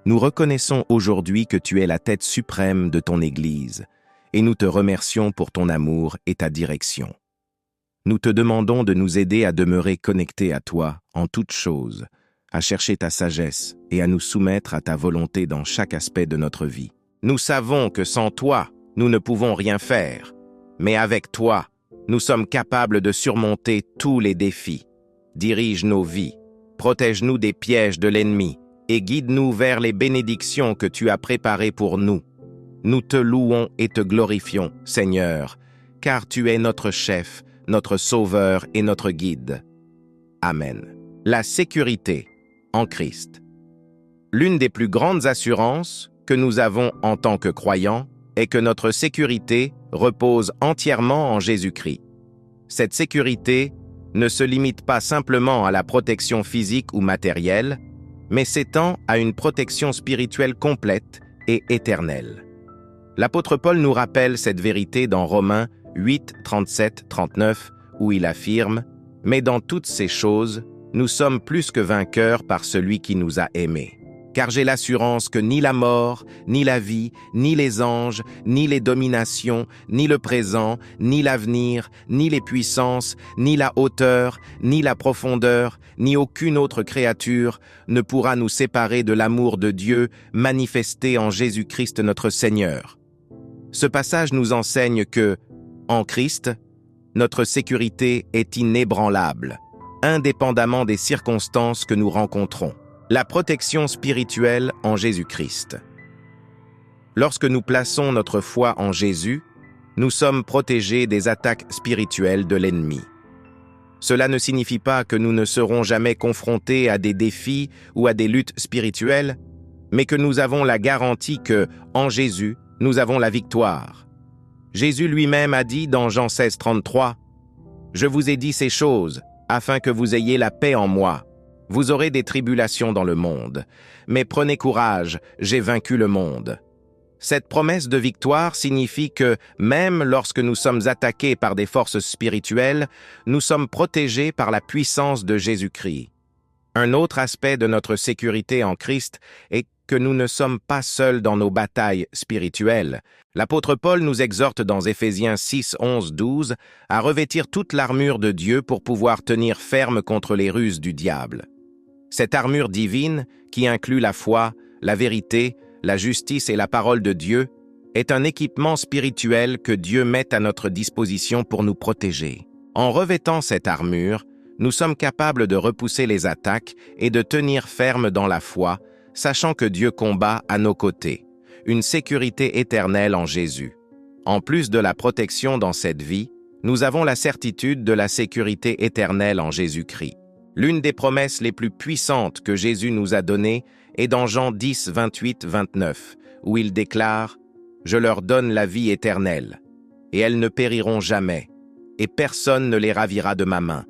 nous reconnaissons aujourd'hui que tu es la tête suprême de ton Église, et nous te remercions pour ton amour et ta direction. Nous te demandons de nous aider à demeurer connectés à toi en toutes choses, à chercher ta sagesse et à nous soumettre à ta volonté dans chaque aspect de notre vie. Nous savons que sans toi, nous ne pouvons rien faire, mais avec toi, nous sommes capables de surmonter tous les défis. Dirige nos vies, protège-nous des pièges de l'ennemi et guide-nous vers les bénédictions que tu as préparées pour nous. Nous te louons et te glorifions, Seigneur, car tu es notre chef, notre sauveur et notre guide. Amen. La sécurité en Christ. L'une des plus grandes assurances que nous avons en tant que croyants est que notre sécurité repose entièrement en Jésus-Christ. Cette sécurité ne se limite pas simplement à la protection physique ou matérielle, mais s'étend à une protection spirituelle complète et éternelle. L'apôtre Paul nous rappelle cette vérité dans Romains 8, 37, 39, où il affirme « Mais dans toutes ces choses, nous sommes plus que vainqueurs par celui qui nous a aimés. Car j'ai l'assurance que ni la mort, ni la vie, ni les anges, ni les dominations, ni le présent, ni l'avenir, ni les puissances, ni la hauteur, ni la profondeur, ni aucune autre créature ne pourra nous séparer de l'amour de Dieu manifesté en Jésus-Christ notre Seigneur. » Ce passage nous enseigne que, en Christ, notre sécurité est inébranlable, indépendamment des circonstances que nous rencontrons. La protection spirituelle en Jésus-Christ. Lorsque nous plaçons notre foi en Jésus, nous sommes protégés des attaques spirituelles de l'ennemi. Cela ne signifie pas que nous ne serons jamais confrontés à des défis ou à des luttes spirituelles, mais que nous avons la garantie que, en Jésus, nous avons la victoire. Jésus lui-même a dit dans Jean 16, 33, « Je vous ai dit ces choses, afin que vous ayez la paix en moi. Vous aurez des tribulations dans le monde, mais prenez courage, j'ai vaincu le monde. » Cette promesse de victoire signifie que, même lorsque nous sommes attaqués par des forces spirituelles, nous sommes protégés par la puissance de Jésus-Christ. Un autre aspect de notre sécurité en Christ est que nous ne sommes pas seuls dans nos batailles spirituelles. L'apôtre Paul nous exhorte dans Éphésiens 6, 11, 12 à revêtir toute l'armure de Dieu pour pouvoir tenir ferme contre les ruses du diable. Cette armure divine, qui inclut la foi, la vérité, la justice et la parole de Dieu, est un équipement spirituel que Dieu met à notre disposition pour nous protéger. En revêtant cette armure, nous sommes capables de repousser les attaques et de tenir ferme dans la foi, sachant que Dieu combat à nos côtés, une sécurité éternelle en Jésus. En plus de la protection dans cette vie, nous avons la certitude de la sécurité éternelle en Jésus-Christ. L'une des promesses les plus puissantes que Jésus nous a données est dans Jean 10, 28, 29, où il déclare « Je leur donne la vie éternelle, et elles ne périront jamais, et personne ne les ravira de ma main.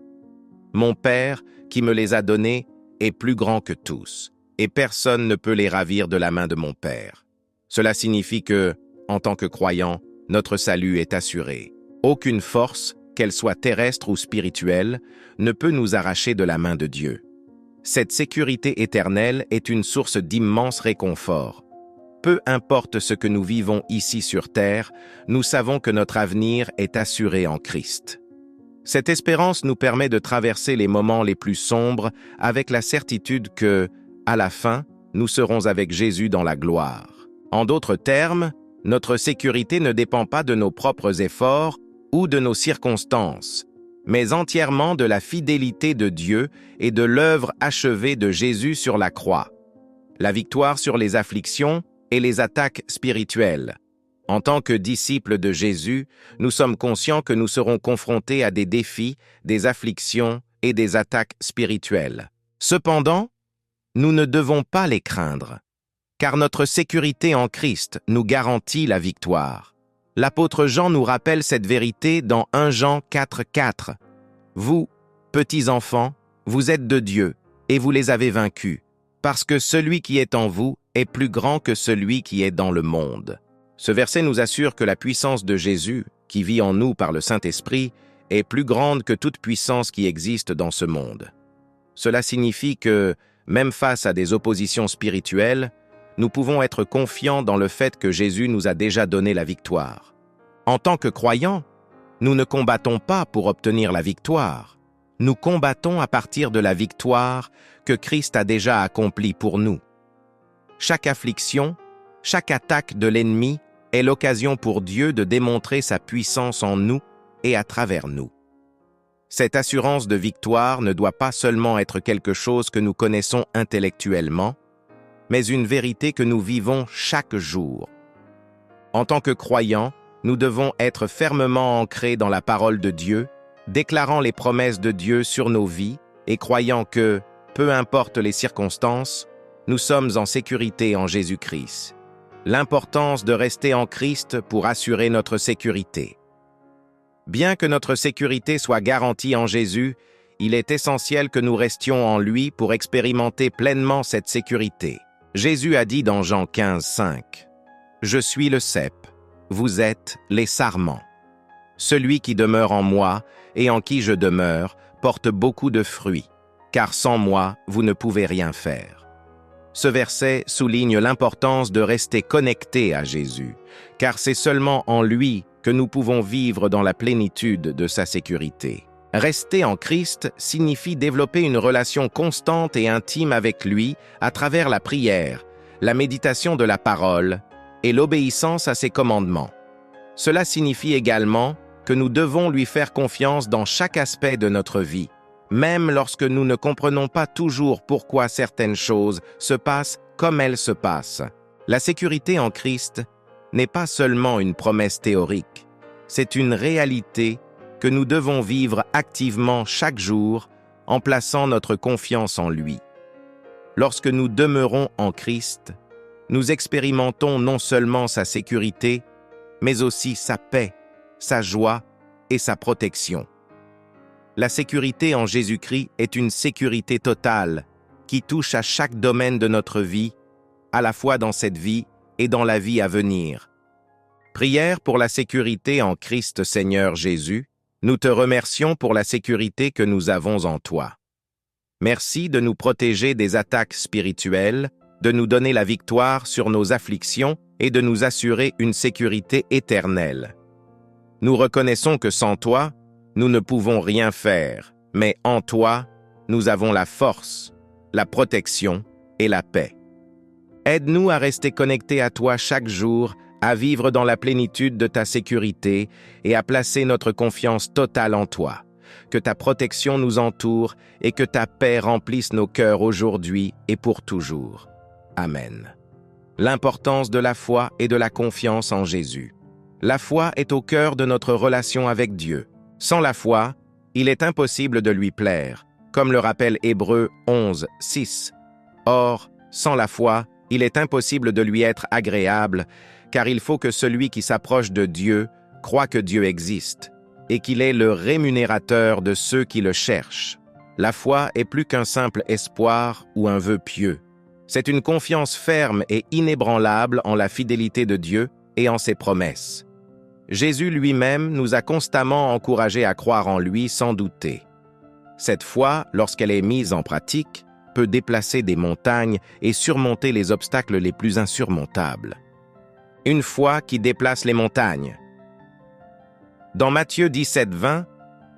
Mon Père, qui me les a donnés, est plus grand que tous, et personne ne peut les ravir de la main de mon Père. » Cela signifie que, en tant que croyants, notre salut est assuré. Aucune force, qu'elle soit terrestre ou spirituelle, ne peut nous arracher de la main de Dieu. Cette sécurité éternelle est une source d'immense réconfort. Peu importe ce que nous vivons ici sur terre, nous savons que notre avenir est assuré en Christ. Cette espérance nous permet de traverser les moments les plus sombres avec la certitude que, à la fin, nous serons avec Jésus dans la gloire. En d'autres termes, notre sécurité ne dépend pas de nos propres efforts ou de nos circonstances, mais entièrement de la fidélité de Dieu et de l'œuvre achevée de Jésus sur la croix. La victoire sur les afflictions et les attaques spirituelles. En tant que disciples de Jésus, nous sommes conscients que nous serons confrontés à des défis, des afflictions et des attaques spirituelles. Cependant, nous ne devons pas les craindre, car notre sécurité en Christ nous garantit la victoire. L'apôtre Jean nous rappelle cette vérité dans 1 Jean 4,4. « Vous, petits enfants, vous êtes de Dieu, et vous les avez vaincus, parce que celui qui est en vous est plus grand que celui qui est dans le monde. » Ce verset nous assure que la puissance de Jésus, qui vit en nous par le Saint-Esprit, est plus grande que toute puissance qui existe dans ce monde. Cela signifie que, même face à des oppositions spirituelles, nous pouvons être confiants dans le fait que Jésus nous a déjà donné la victoire. En tant que croyants, nous ne combattons pas pour obtenir la victoire. Nous combattons à partir de la victoire que Christ a déjà accomplie pour nous. Chaque affliction, chaque attaque de l'ennemi est l'occasion pour Dieu de démontrer sa puissance en nous et à travers nous. Cette assurance de victoire ne doit pas seulement être quelque chose que nous connaissons intellectuellement, mais une vérité que nous vivons chaque jour. En tant que croyants, nous devons être fermement ancrés dans la parole de Dieu, déclarant les promesses de Dieu sur nos vies et croyant que, peu importe les circonstances, nous sommes en sécurité en Jésus-Christ. L'importance de rester en Christ pour assurer notre sécurité. Bien que notre sécurité soit garantie en Jésus, il est essentiel que nous restions en lui pour expérimenter pleinement cette sécurité. Jésus a dit dans Jean 15,5 « Je suis le cep, vous êtes les sarments. Celui qui demeure en moi et en qui je demeure porte beaucoup de fruits, car sans moi, vous ne pouvez rien faire. » Ce verset souligne l'importance de rester connecté à Jésus, car c'est seulement en lui que nous pouvons vivre dans la plénitude de sa sécurité. Rester en Christ signifie développer une relation constante et intime avec lui à travers la prière, la méditation de la parole et l'obéissance à ses commandements. Cela signifie également que nous devons lui faire confiance dans chaque aspect de notre vie, même lorsque nous ne comprenons pas toujours pourquoi certaines choses se passent comme elles se passent. La sécurité en Christ n'est pas seulement une promesse théorique, c'est une réalité que nous devons vivre activement chaque jour en plaçant notre confiance en lui. Lorsque nous demeurons en Christ, nous expérimentons non seulement sa sécurité, mais aussi sa paix, sa joie et sa protection. La sécurité en Jésus-Christ est une sécurité totale qui touche à chaque domaine de notre vie, à la fois dans cette vie et dans la vie à venir. Prière pour la sécurité en Christ Seigneur Jésus. Nous te remercions pour la sécurité que nous avons en toi. Merci de nous protéger des attaques spirituelles, de nous donner la victoire sur nos afflictions et de nous assurer une sécurité éternelle. Nous reconnaissons que sans toi, nous ne pouvons rien faire, mais en toi, nous avons la force, la protection et la paix. Aide-nous à rester connectés à toi chaque jour, à vivre dans la plénitude de ta sécurité et à placer notre confiance totale en toi. Que ta protection nous entoure et que ta paix remplisse nos cœurs aujourd'hui et pour toujours. Amen. L'importance de la foi et de la confiance en Jésus. La foi est au cœur de notre relation avec Dieu. Sans la foi, il est impossible de lui plaire, comme le rappelle Hébreux 11:6. Or, sans la foi, il est impossible de lui être agréable, car il faut que celui qui s'approche de Dieu croit que Dieu existe et qu'il est le rémunérateur de ceux qui le cherchent. La foi est plus qu'un simple espoir ou un vœu pieux. C'est une confiance ferme et inébranlable en la fidélité de Dieu et en ses promesses. Jésus lui-même nous a constamment encouragés à croire en lui sans douter. Cette foi, lorsqu'elle est mise en pratique, peut déplacer des montagnes et surmonter les obstacles les plus insurmontables. Une foi qui déplace les montagnes. Dans Matthieu 17:20,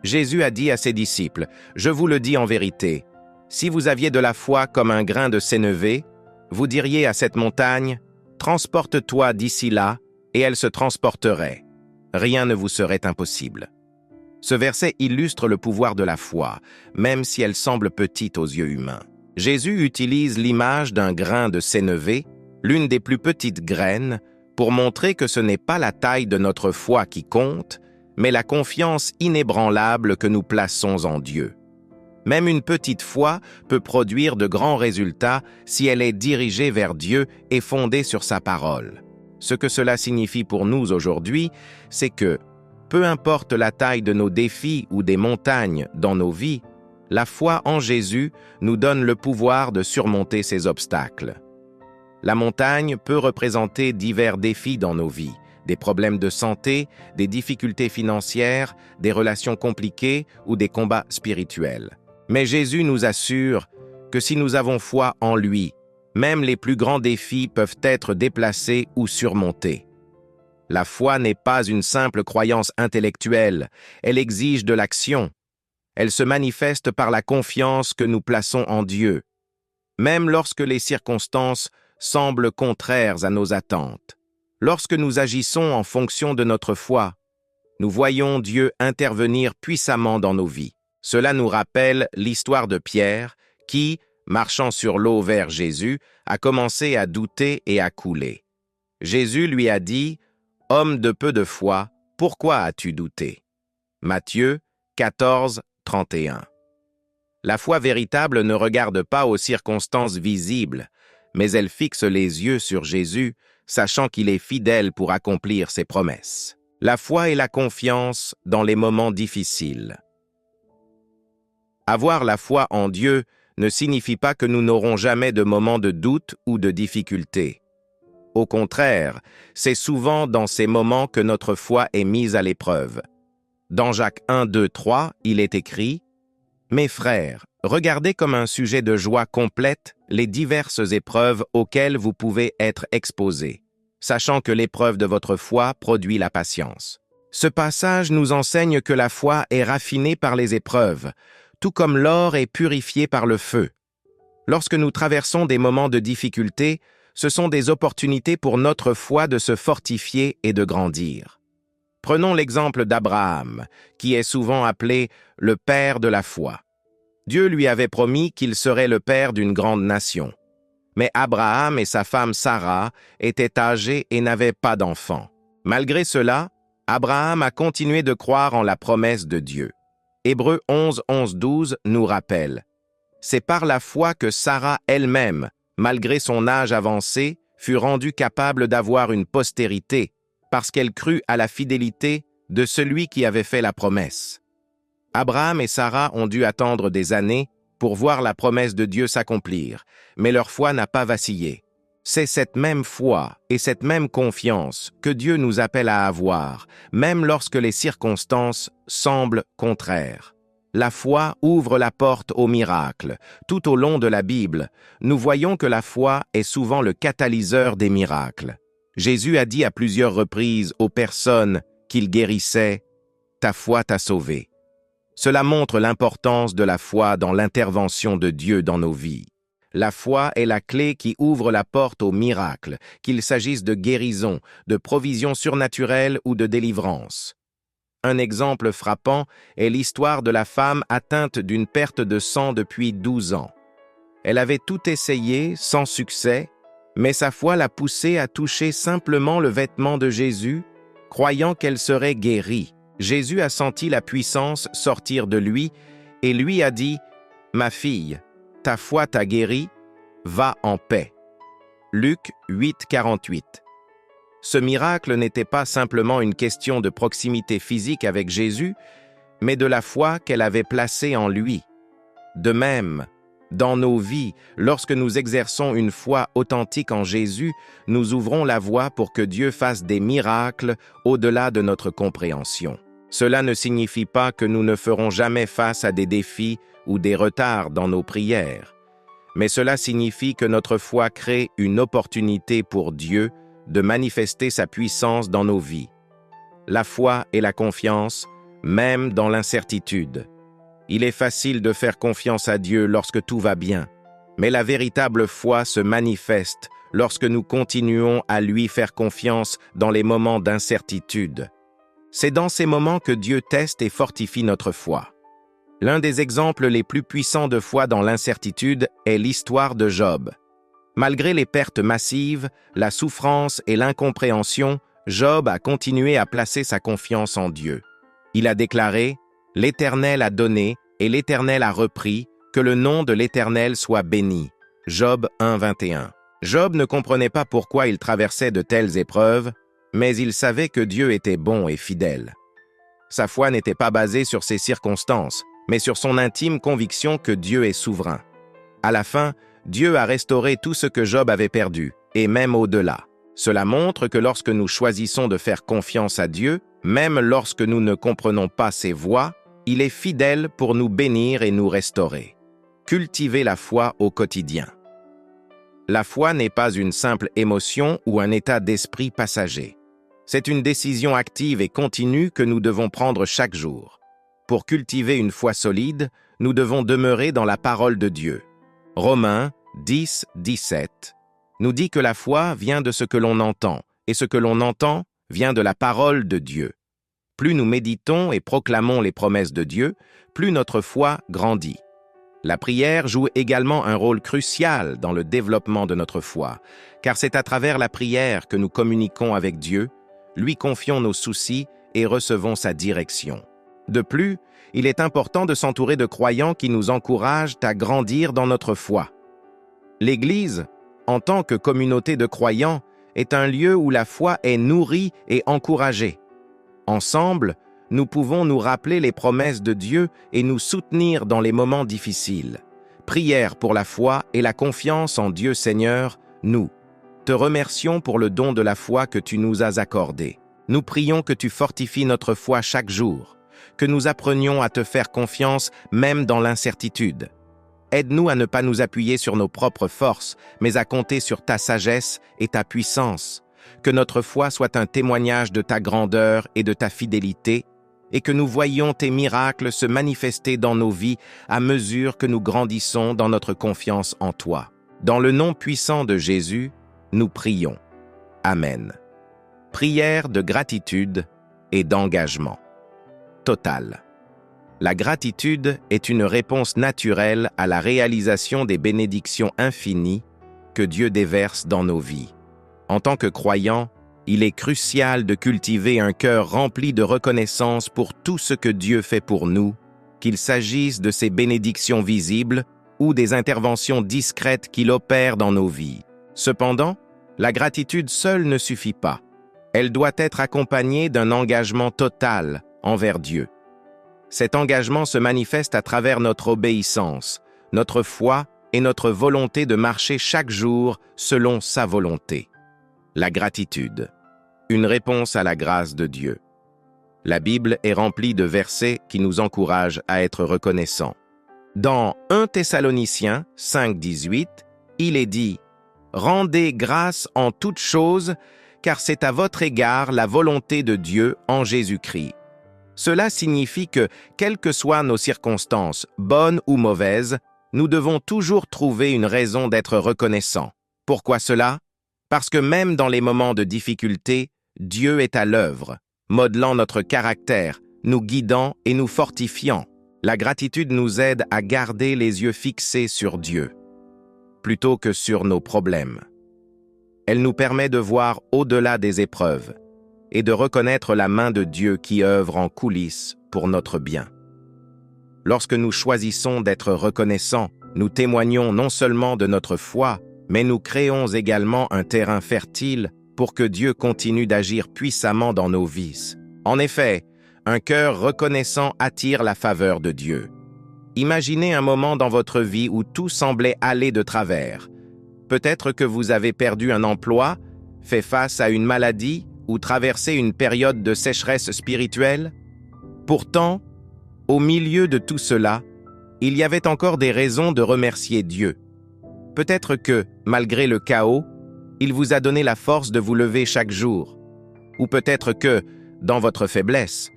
Jésus a dit à ses disciples, « Je vous le dis en vérité, si vous aviez de la foi comme un grain de sénévé, vous diriez à cette montagne, « Transporte-toi d'ici là », et elle se transporterait. Rien ne vous serait impossible. » Ce verset illustre le pouvoir de la foi, même si elle semble petite aux yeux humains. Jésus utilise l'image d'un grain de sénévé, l'une des plus petites graines, pour montrer que ce n'est pas la taille de notre foi qui compte, mais la confiance inébranlable que nous plaçons en Dieu. Même une petite foi peut produire de grands résultats si elle est dirigée vers Dieu et fondée sur sa parole. Ce que cela signifie pour nous aujourd'hui, c'est que, peu importe la taille de nos défis ou des montagnes dans nos vies, la foi en Jésus nous donne le pouvoir de surmonter ces obstacles. La montagne peut représenter divers défis dans nos vies, des problèmes de santé, des difficultés financières, des relations compliquées ou des combats spirituels. Mais Jésus nous assure que si nous avons foi en lui, même les plus grands défis peuvent être déplacés ou surmontés. La foi n'est pas une simple croyance intellectuelle, elle exige de l'action. Elle se manifeste par la confiance que nous plaçons en Dieu, même lorsque les circonstances semblent contraires à nos attentes. Lorsque nous agissons en fonction de notre foi, nous voyons Dieu intervenir puissamment dans nos vies. Cela nous rappelle l'histoire de Pierre qui, marchant sur l'eau vers Jésus, a commencé à douter et à couler. Jésus lui a dit « Homme de peu de foi, pourquoi as-tu douté ?» Matthieu 14, 31. La foi véritable ne regarde pas aux circonstances visibles, mais elle fixe les yeux sur Jésus, sachant qu'il est fidèle pour accomplir ses promesses. La foi et la confiance dans les moments difficiles. Avoir la foi en Dieu ne signifie pas que nous n'aurons jamais de moments de doute ou de difficulté. Au contraire, c'est souvent dans ces moments que notre foi est mise à l'épreuve. Dans Jacques 1, 2, 3, il est écrit « Mes frères, regardez comme un sujet de joie complète les diverses épreuves auxquelles vous pouvez être exposés, sachant que l'épreuve de votre foi produit la patience. » Ce passage nous enseigne que la foi est raffinée par les épreuves, tout comme l'or est purifié par le feu. Lorsque nous traversons des moments de difficulté, ce sont des opportunités pour notre foi de se fortifier et de grandir. Prenons l'exemple d'Abraham, qui est souvent appelé le père de la foi. Dieu lui avait promis qu'il serait le père d'une grande nation. Mais Abraham et sa femme Sarah étaient âgés et n'avaient pas d'enfants. Malgré cela, Abraham a continué de croire en la promesse de Dieu. Hébreux 11, 11, 12 nous rappelle « C'est par la foi que Sarah elle-même, malgré son âge avancé, fut rendue capable d'avoir une postérité, parce qu'elle crut à la fidélité de celui qui avait fait la promesse. » Abraham et Sarah ont dû attendre des années pour voir la promesse de Dieu s'accomplir, mais leur foi n'a pas vacillé. C'est cette même foi et cette même confiance que Dieu nous appelle à avoir, même lorsque les circonstances semblent contraires. La foi ouvre la porte au miracle. Tout au long de la Bible, nous voyons que la foi est souvent le catalyseur des miracles. Jésus a dit à plusieurs reprises aux personnes qu'il guérissait « Ta foi t'a sauvé ». Cela montre l'importance de la foi dans l'intervention de Dieu dans nos vies. La foi est la clé qui ouvre la porte aux miracles, qu'il s'agisse de guérison, de provision surnaturelle ou de délivrance. Un exemple frappant est l'histoire de la femme atteinte d'une perte de sang depuis 12 ans. Elle avait tout essayé, sans succès, mais sa foi l'a poussée à toucher simplement le vêtement de Jésus, croyant qu'elle serait guérie. Jésus a senti la puissance sortir de lui et lui a dit « Ma fille, ta foi t'a guérie, va en paix. » Luc 8, 48. Ce miracle n'était pas simplement une question de proximité physique avec Jésus, mais de la foi qu'elle avait placée en lui. De même, dans nos vies, lorsque nous exerçons une foi authentique en Jésus, nous ouvrons la voie pour que Dieu fasse des miracles au-delà de notre compréhension. Cela ne signifie pas que nous ne ferons jamais face à des défis ou des retards dans nos prières, mais cela signifie que notre foi crée une opportunité pour Dieu de manifester sa puissance dans nos vies. La foi et la confiance, même dans l'incertitude. Il est facile de faire confiance à Dieu lorsque tout va bien, mais la véritable foi se manifeste lorsque nous continuons à lui faire confiance dans les moments d'incertitude. C'est dans ces moments que Dieu teste et fortifie notre foi. L'un des exemples les plus puissants de foi dans l'incertitude est l'histoire de Job. Malgré les pertes massives, la souffrance et l'incompréhension, Job a continué à placer sa confiance en Dieu. Il a déclaré « L'Éternel a donné et l'Éternel a repris, que le nom de l'Éternel soit béni ». Job 1, 21. Job ne comprenait pas pourquoi il traversait de telles épreuves, mais il savait que Dieu était bon et fidèle. Sa foi n'était pas basée sur ses circonstances, mais sur son intime conviction que Dieu est souverain. À la fin, Dieu a restauré tout ce que Job avait perdu, et même au-delà. Cela montre que lorsque nous choisissons de faire confiance à Dieu, même lorsque nous ne comprenons pas ses voies, il est fidèle pour nous bénir et nous restaurer. Cultiver la foi au quotidien. La foi n'est pas une simple émotion ou un état d'esprit passager. C'est une décision active et continue que nous devons prendre chaque jour. Pour cultiver une foi solide, nous devons demeurer dans la parole de Dieu. Romains 10, 17 nous dit que la foi vient de ce que l'on entend, et ce que l'on entend vient de la parole de Dieu. Plus nous méditons et proclamons les promesses de Dieu, plus notre foi grandit. La prière joue également un rôle crucial dans le développement de notre foi, car c'est à travers la prière que nous communiquons avec Dieu, lui confions nos soucis et recevons sa direction. De plus, il est important de s'entourer de croyants qui nous encouragent à grandir dans notre foi. L'Église, en tant que communauté de croyants, est un lieu où la foi est nourrie et encouragée. Ensemble, nous pouvons nous rappeler les promesses de Dieu et nous soutenir dans les moments difficiles. Prière pour la foi et la confiance en Dieu Seigneur, nous te remercions pour le don de la foi que tu nous as accordé. Nous prions que tu fortifies notre foi chaque jour, que nous apprenions à te faire confiance même dans l'incertitude. Aide-nous à ne pas nous appuyer sur nos propres forces, mais à compter sur ta sagesse et ta puissance. Que notre foi soit un témoignage de ta grandeur et de ta fidélité, et que nous voyions tes miracles se manifester dans nos vies à mesure que nous grandissons dans notre confiance en toi. Dans le nom puissant de Jésus, nous prions. Amen. Prière de gratitude et d'engagement. Total. La gratitude est une réponse naturelle à la réalisation des bénédictions infinies que Dieu déverse dans nos vies. En tant que croyants, il est crucial de cultiver un cœur rempli de reconnaissance pour tout ce que Dieu fait pour nous, qu'il s'agisse de ses bénédictions visibles ou des interventions discrètes qu'il opère dans nos vies. Cependant, la gratitude seule ne suffit pas. Elle doit être accompagnée d'un engagement total envers Dieu. Cet engagement se manifeste à travers notre obéissance, notre foi et notre volonté de marcher chaque jour selon sa volonté. La gratitude, une réponse à la grâce de Dieu. La Bible est remplie de versets qui nous encouragent à être reconnaissants. Dans 1 Thessaloniciens 5, 18, il est dit « Rendez grâce en toutes choses, car c'est à votre égard la volonté de Dieu en Jésus-Christ. » Cela signifie que, quelles que soient nos circonstances, bonnes ou mauvaises, nous devons toujours trouver une raison d'être reconnaissants. Pourquoi cela? Parce que même dans les moments de difficulté, Dieu est à l'œuvre, modelant notre caractère, nous guidant et nous fortifiant. La gratitude nous aide à garder les yeux fixés sur Dieu, plutôt que sur nos problèmes. Elle nous permet de voir au-delà des épreuves et de reconnaître la main de Dieu qui œuvre en coulisses pour notre bien. Lorsque nous choisissons d'être reconnaissants, nous témoignons non seulement de notre foi, mais nous créons également un terrain fertile pour que Dieu continue d'agir puissamment dans nos vies. En effet, un cœur reconnaissant attire la faveur de Dieu. Imaginez un moment dans votre vie où tout semblait aller de travers. Peut-être que vous avez perdu un emploi, fait face à une maladie ou traversé une période de sécheresse spirituelle. Pourtant, au milieu de tout cela, il y avait encore des raisons de remercier Dieu. Peut-être que, malgré le chaos, il vous a donné la force de vous lever chaque jour. Ou peut-être que, dans votre faiblesse,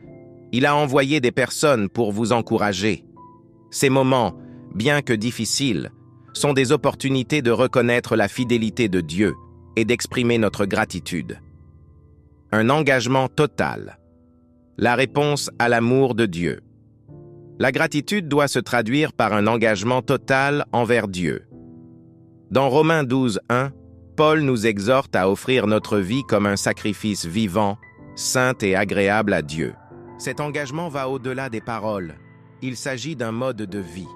il a envoyé des personnes pour vous encourager. Ces moments, bien que difficiles, sont des opportunités de reconnaître la fidélité de Dieu et d'exprimer notre gratitude. Un engagement total. La réponse à l'amour de Dieu. La gratitude doit se traduire par un engagement total envers Dieu. Dans Romains 12:1, Paul nous exhorte à offrir notre vie comme un sacrifice vivant, saint et agréable à Dieu. Cet engagement va au-delà des paroles. Il s'agit d'un mode de vie.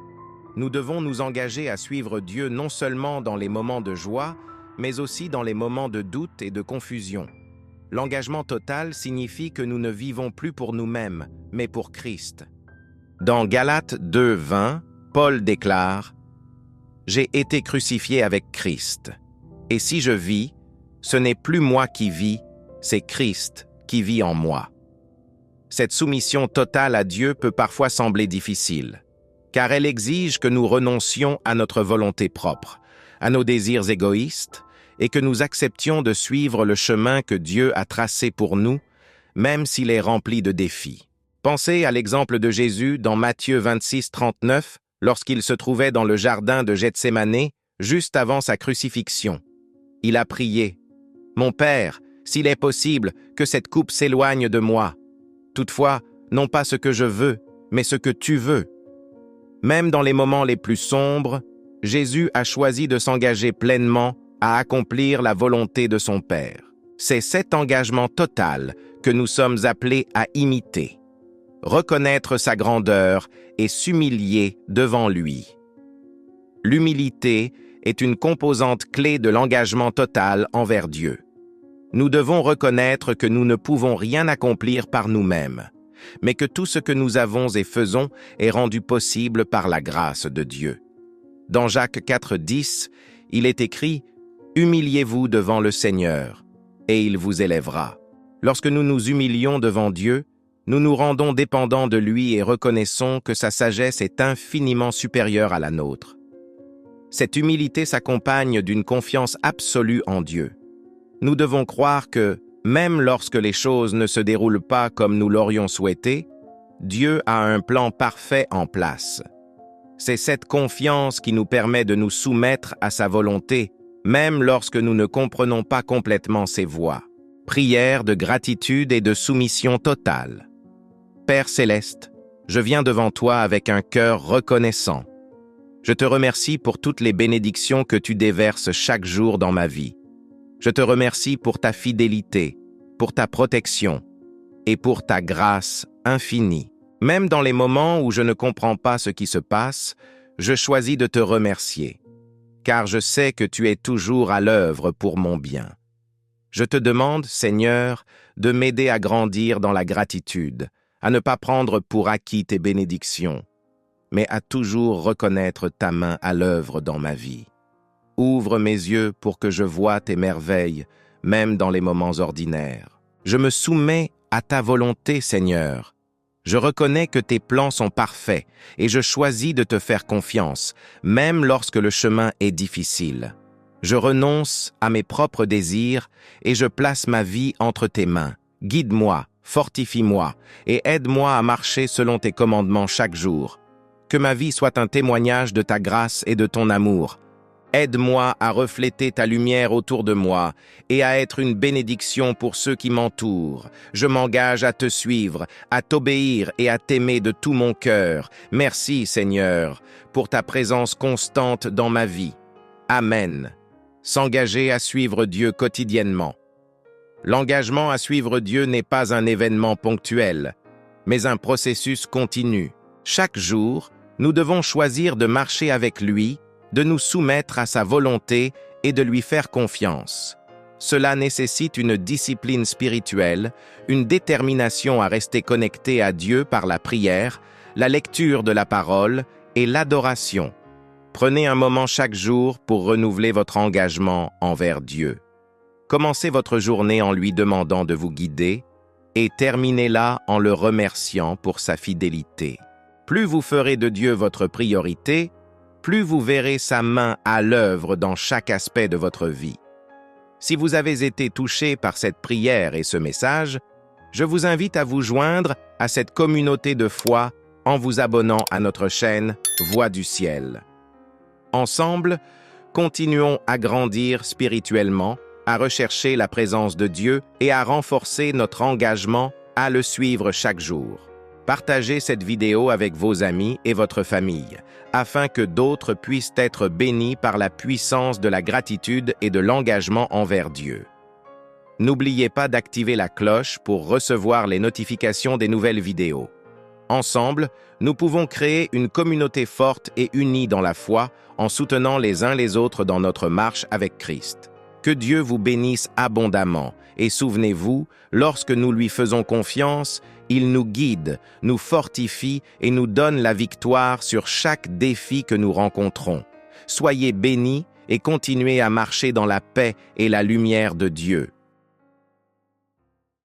Nous devons nous engager à suivre Dieu non seulement dans les moments de joie, mais aussi dans les moments de doute et de confusion. L'engagement total signifie que nous ne vivons plus pour nous-mêmes, mais pour Christ. Dans Galates 2:20, Paul déclare « J'ai été crucifié avec Christ. Et si je vis, ce n'est plus moi qui vis, c'est Christ qui vit en moi. » Cette soumission totale à Dieu peut parfois sembler difficile, car elle exige que nous renoncions à notre volonté propre, à nos désirs égoïstes, et que nous acceptions de suivre le chemin que Dieu a tracé pour nous, même s'il est rempli de défis. Pensez à l'exemple de Jésus dans Matthieu 26:39, lorsqu'il se trouvait dans le jardin de Gethsémané, juste avant sa crucifixion. Il a prié « Mon Père, s'il est possible, que cette coupe s'éloigne de moi. Toutefois, non pas ce que je veux, mais ce que tu veux. » Même dans les moments les plus sombres, Jésus a choisi de s'engager pleinement à accomplir la volonté de son Père. C'est cet engagement total que nous sommes appelés à imiter. Reconnaître sa grandeur et s'humilier devant lui. L'humilité est une composante clé de l'engagement total envers Dieu. Nous devons reconnaître que nous ne pouvons rien accomplir par nous-mêmes, mais que tout ce que nous avons et faisons est rendu possible par la grâce de Dieu. Dans Jacques 4:10, il est écrit « Humiliez-vous devant le Seigneur, et il vous élèvera. » Lorsque nous nous humilions devant Dieu, nous nous rendons dépendants de lui et reconnaissons que sa sagesse est infiniment supérieure à la nôtre. Cette humilité s'accompagne d'une confiance absolue en Dieu. Nous devons croire que, même lorsque les choses ne se déroulent pas comme nous l'aurions souhaité, Dieu a un plan parfait en place. C'est cette confiance qui nous permet de nous soumettre à sa volonté, même lorsque nous ne comprenons pas complètement ses voies. Prière de gratitude et de soumission totale. Père céleste, je viens devant toi avec un cœur reconnaissant. Je te remercie pour toutes les bénédictions que tu déverses chaque jour dans ma vie. Je te remercie pour ta fidélité, pour ta protection et pour ta grâce infinie. Même dans les moments où je ne comprends pas ce qui se passe, je choisis de te remercier, car je sais que tu es toujours à l'œuvre pour mon bien. Je te demande, Seigneur, de m'aider à grandir dans la gratitude, à ne pas prendre pour acquis tes bénédictions, mais à toujours reconnaître ta main à l'œuvre dans ma vie. Ouvre mes yeux pour que je voie tes merveilles, même dans les moments ordinaires. Je me soumets à ta volonté, Seigneur. Je reconnais que tes plans sont parfaits et je choisis de te faire confiance, même lorsque le chemin est difficile. Je renonce à mes propres désirs et je place ma vie entre tes mains. Guide-moi, fortifie-moi et aide-moi à marcher selon tes commandements chaque jour. Que ma vie soit un témoignage de ta grâce et de ton amour. Aide-moi à refléter ta lumière autour de moi et à être une bénédiction pour ceux qui m'entourent. Je m'engage à te suivre, à t'obéir et à t'aimer de tout mon cœur. Merci, Seigneur, pour ta présence constante dans ma vie. Amen. S'engager à suivre Dieu quotidiennement. L'engagement à suivre Dieu n'est pas un événement ponctuel, mais un processus continu. Chaque jour, nous devons choisir de marcher avec lui, de nous soumettre à sa volonté et de lui faire confiance. Cela nécessite une discipline spirituelle, une détermination à rester connecté à Dieu par la prière, la lecture de la parole et l'adoration. Prenez un moment chaque jour pour renouveler votre engagement envers Dieu. Commencez votre journée en lui demandant de vous guider et terminez-la en le remerciant pour sa fidélité. Plus vous ferez de Dieu votre priorité, plus vous verrez sa main à l'œuvre dans chaque aspect de votre vie. Si vous avez été touché par cette prière et ce message, je vous invite à vous joindre à cette communauté de foi en vous abonnant à notre chaîne Voix du Ciel. Ensemble, continuons à grandir spirituellement, à rechercher la présence de Dieu et à renforcer notre engagement à le suivre chaque jour. Partagez cette vidéo avec vos amis et votre famille, afin que d'autres puissent être bénis par la puissance de la gratitude et de l'engagement envers Dieu. N'oubliez pas d'activer la cloche pour recevoir les notifications des nouvelles vidéos. Ensemble, nous pouvons créer une communauté forte et unie dans la foi en soutenant les uns les autres dans notre marche avec Christ. Que Dieu vous bénisse abondamment et souvenez-vous, lorsque nous lui faisons confiance, il nous guide, nous fortifie et nous donne la victoire sur chaque défi que nous rencontrons. Soyez bénis et continuez à marcher dans la paix et la lumière de Dieu.